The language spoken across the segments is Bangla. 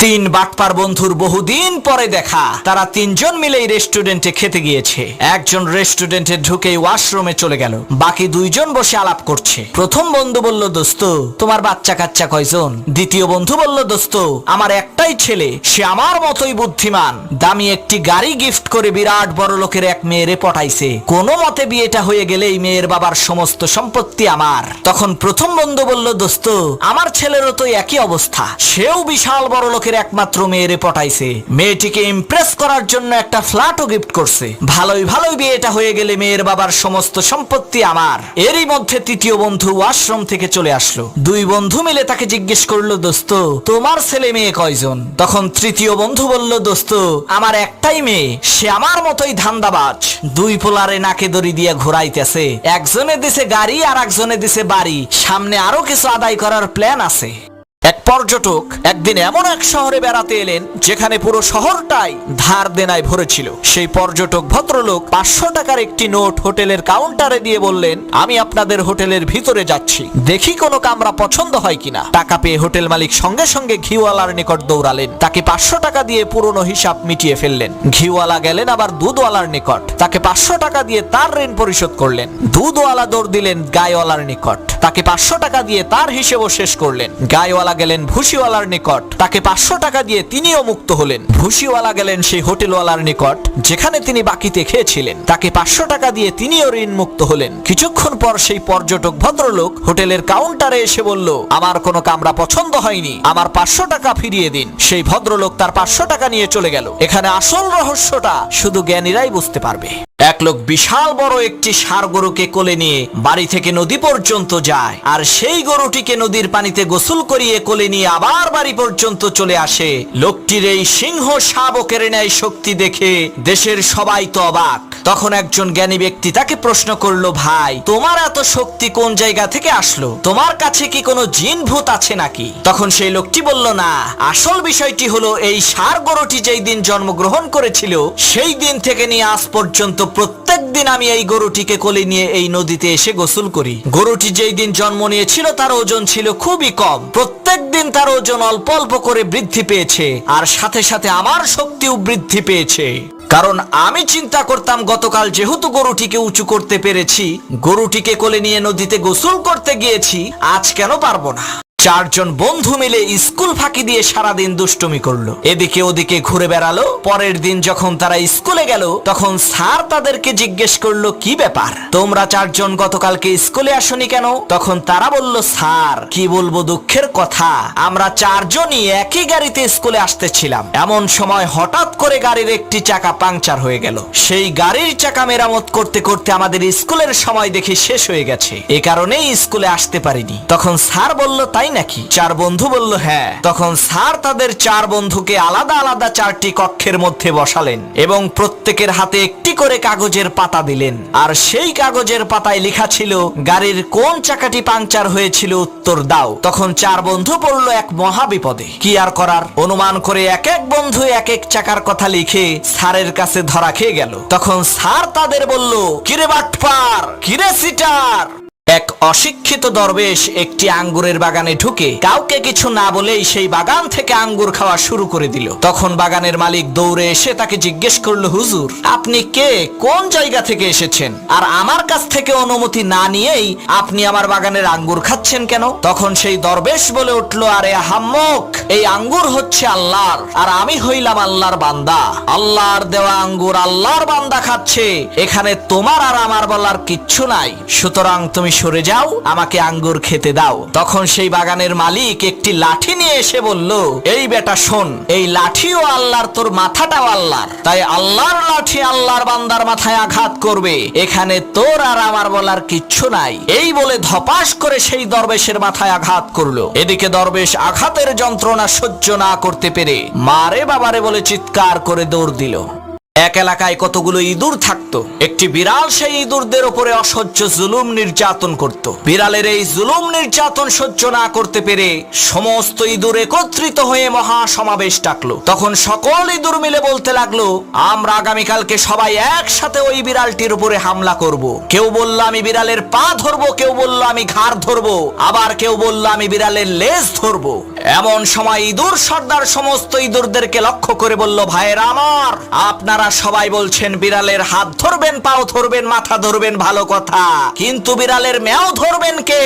তিন বাটপার বন্ধুর বহুদিন পরে দেখা। তারা তিনজন মিলেই রেস্টুরেন্টে খেতে গিয়েছে। একজন রেস্টুরেন্টে ঢুকেই ওয়াশরুমে চলে গেল, বাকি দুইজন বসে আলাপ করছে। প্রথম বন্ধু বলল, দোস্ত তোমার বাচ্চা কাচ্চা কয়জন? দ্বিতীয় বন্ধু বলল, দোস্ত আমার একটাই ছেলে, সে আমার মতোই বুদ্ধিমান, দামি একটি গাড়ি গিফট করে বিরাট বড় লোকের এক মেয়েরে পটাইছে, কোনো মতে বিয়েটা হয়ে গেলেই মেয়ের বাবার সমস্ত সম্পত্তি আমার। তখন প্রথম বন্ধু বলল, দোস্ত আমার ছেলেরও তো একই অবস্থা, সেও বিশাল বড় লোকের একমাত্র মেয়েরে পটাইছে, মেয়েটিকে ইমপ্রেস করার জন্য একটা ফ্ল্যাটও গিফট করছে, ভালোই ভালোই বিয়েটা হয়ে গেলে মেয়ের বাবার সমস্ত সম্পত্তি আমার। এরই মধ্যে তৃতীয় বন্ধু ওয়াশরুম থেকে চলে আসলো। দুই বন্ধু মিলে তাকে জিজ্ঞেস করলো, দোস্ত তোমার ছেলে মেয়ে কয়জন? তখন তৃতীয় বন্ধু বলল, দোস্ত আমার একটাই মেয়ে, সে আমার মতোই ধান্দাবাজ, দুই পোলারে নাকে দড়ি দিয়ে ঘোরাইতেছে, একজনে দিছে গাড়ি আর একজনে দিছে বাড়ি, সামনে আরো কিছু আদায় করার প্ল্যান আছে। এক পর্যটক একদিন এমন এক শহরে বেড়াতে এলেন যেখানে পুরো শহরটাই ধার দেনায় ভরেছিল। সেই পর্যটক ভদ্রলোক 500 টাকার একটি নোট হোটেলের কাউন্টারে দিয়ে বললেন, আমি আপনাদের হোটেলের ভিতরে যাচ্ছি, দেখি কোনো কামরা পছন্দ হয় কিনা। টাকা পেয়ে হোটেল মালিক সঙ্গে সঙ্গে ঘিওয়ালার নিকট দৌড়ালেন, তাকে 500 টাকা দিয়ে পুরনো হিসাব মিটিয়ে ফেললেন। ঘিওয়ালা গেলেন আবার দুধওয়ালার নিকট, তাকে 500 টাকা দিয়ে তার ঋণ পরিশোধ করলেন। দুধওয়ালা দৌড় দিলেন গায়ওয়ালার নিকট, তাকে 500 টাকা দিয়ে তার হিসেবও শেষ করলেন। গায়ওয়ালা গেলেন ভুসিওয়ালার নিকট, তাকে 500 টাকা দিয়ে তিনিও মুক্ত হলেন। ভুসিওয়ালা গেলেন সেই হোটেলওয়ালার নিকট যেখানে তিনি বাকিতে খেয়েছিলেন, তাকে 500 টাকা দিয়ে তিনিও ঋণ মুক্ত হলেন। কিছুক্ষণ পর সেই পর্যটক ভদ্রলোক হোটেলের কাউন্টারে এসে বলল, আমার কোনো কামরা পছন্দ হয়নি, আমার 500 টাকা ফিরিয়ে দিন। সেই ভদ্রলোক তার 500 টাকা নিয়ে চলে গেল। এখানে আসল রহস্যটা শুধু জ্ঞানীরাই বুঝতে পারবে। এক লোক বিশাল বড় একটি ষাঁড় গরুকে কোলে নিয়ে বাড়ি থেকে নদী পর্যন্ত যায়, আর সেই গরুটিকে নদীর পানিতে গোসল করিয়ে কোলে নিয়ে আবার বাড়ি পর্যন্ত চলে আসে। লোকটির এই সিংহ শাবকের ন্যায় শক্তি দেখে দেশের সবাই তো অবাক। তখন একজন জ্ঞানী ব্যক্তি তাকে প্রশ্ন করলো, ভাই তোমার এত শক্তি কোন জায়গা থেকে আসলো? তোমার কাছে কি কোনো জিন ভূত আছে নাকি? তখন সেই লোকটি বলল, না, আসল বিষয়টি হলো এই ষাঁড় গরুটি যেই দিন জন্মগ্রহণ করেছিল সেই দিন থেকে নিয়ে আজ পর্যন্ত প্রত্যেক দিন আমি এই গরুটিকে কোলে নিয়ে এই নদীতে এসে গোসল করি। গরুটি যেই দিন জন্ম নিয়েছিল তার ওজন ছিল খুবই কম, প্রত্যেক দিন তার ওজন অল্প অল্প করে বৃদ্ধি পেয়েছে, আর সাথে সাথে আমার শক্তিও বৃদ্ধি পেয়েছে। কারণ আমি চিন্তা করতাম গতকাল যেহেতু গরুটিকে উঁচু করতে পেরেছি, গরুটিকে কোলে নিয়ে নদীতে গোসল করতে গিয়েছি, আজ কেন পারবো না? চারজন বন্ধু মিলে স্কুল ফাঁকি দিয়ে সারাদিন দুষ্টুমি করলো, এদিকে ওদিকে ঘুরে বেড়ালো। পরের দিন যখন তারা স্কুলে গেল তখন স্যার তাদেরকে জিজ্ঞেস করলো, কি ব্যাপার তোমরা চারজন গতকালকে স্কুলে আসনি কেন? তখন তারা বলল, স্যার কি বলবো, দুঃখের কথা, আমরা চারজনই একই গাড়িতে স্কুলে আসতেছিলাম, এমন সময় হঠাৎ করে গাড়ির একটি চাকা পাংচার হয়ে গেল, সেই গাড়ির চাকা মেরামত করতে করতে আমাদের স্কুলের সময় দেখি শেষ হয়ে গেছে, এ কারণেই স্কুলে আসতে পারিনি। তখন স্যার বলল, তাই নাকি? চার বন্ধু বলল, হ্যাঁ। তখন স্যার তাদের চার বন্ধুকে আলাদা আলাদা 4টি কক্ষের মধ্যে বসালেন এবং প্রত্যেকের হাতে একটি করে কাগজের পাতা দিলেন, আর সেই কাগজের পাতায় লেখা ছিল, গাড়ির কোন চাকাটি পাংচার হয়েছিল উত্তর দাও। তখন চার বন্ধু পড়লো এক মহা বিপদে। কি আর করার, অনুমান করে এক এক বন্ধু এক এক চাকার কথা লিখে স্যারের কাছে ধরা খেয়ে গেল। তখন স্যার তাদের বলল, কিরে বাটপার, কিরে সিটার। এক অশিক্ষিত দরবেশ একটি আঙ্গুরের বাগানে ঢুকে কাউকে কিছু না বলেই সেই বাগান থেকে আঙ্গুর খাওয়া শুরু করে দিল। তখন বাগানের মালিক দৌড়ে এসে তাকে জিজ্ঞেস করলো, হুজুর আপনি কে, কোন জায়গা থেকে এসেছেন, আর আমার কাছ থেকে অনুমতি না নিয়েই আপনি আমার বাগানের আঙ্গুর খাচ্ছেন কেন? তখন সেই দরবেশ বলে উঠলো, আরে আহাম্মক, এই আঙ্গুর হচ্ছে আল্লাহর, আর আমি হইলাম আল্লাহর বান্দা, আল্লাহর দেওয়া আঙ্গুর আল্লাহর বান্দা খাচ্ছে, এখানে তোমার আর আমার বলার কিচ্ছু নাই, সুতরাং তুমি সরে যাও, আমাকে আঙ্গুর খেতে দাও। তখন সেই বাগানের মালিক একটি লাঠি নিয়ে এসে বলল, এই বেটা শোন, এই লাঠিও আল্লাহর, তোর মাথাটাও আল্লাহর, তাই আল্লাহর লাঠি আল্লাহর বান্দার মাথায় আঘাত করবে, এখানে তোর আর আমার বলার কিচ্ছু নাই। এই বলে ধপাস করে সেই দরবেশের মাথায় আঘাত করলো। এদিকে দরবেশ আঘাতের যন্ত্রণা সহ্য না করতে পেরে মারে বাবারে বলে চিৎকার করে দৌড় দিল। এক এলাকায় কতগুলো ইঁদুর থাকতো। একটি বিড়াল সেই ইঁদুরদের উপরে অসহ্য জুলুম নির্যাতন করত। বিড়ালের এই জুলুম নির্যাতন সহ্য না করতে পেরে সমস্ত ইঁদুর একত্রিত হয়ে মহা সমাবেশ ডাকলো। তখন সকল ইঁদুর মিলে বলতে লাগলো, আমরা আগামীকালকে সবাই একসাথে ওই বিড়ালটির উপরে হামলা করব। কেউ বলল আমি বিড়ালের পা ধরবো, কেউ বলল আমি ঘাড় ধরবো, আবার কেউ বলল আমি বিড়ালের লেজ ধরবো। এমন সময় ইঁদুর সর্দার সমস্ত ইঁদুরদেরকে লক্ষ্য করে বলল, ভাইয়েরা আমার, আপনারা সবাই বলছেন বিড়ালের হাত ধরবেন, পাও ধরবেন, মাথা ধরবেন, ভালো কথা, কিন্তু বিড়ালের ম্যাও ধরবেন কে?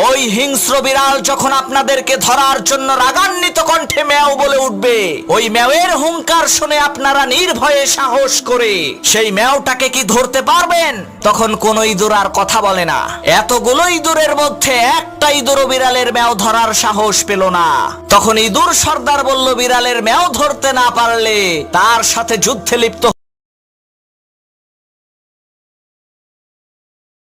ওই হিংস্র বিড়াল যখন আপনাদেরকে ধরার জন্য রাগান্বিত কণ্ঠে ম্যাও বলে উঠবে, ওই ম্যাওয়ের হুঙ্কার শুনে আপনারা নির্ভয়ে সাহস করে সেই ম্যাওটাকে কি ধরতে পারবেন? তখন কোন ইঁদুর আর কথা বলে না। এতগুলো ইঁদুরের মধ্যে একটা ইঁদুরও বিড়ালের ম্যাও ধরার সাহস পেল না। তখন ইঁদুর সর্দার বলল, বিড়ালের ম্যাও ধরতে না পারলে তার সাথে যুদ্ধে লিপ্ত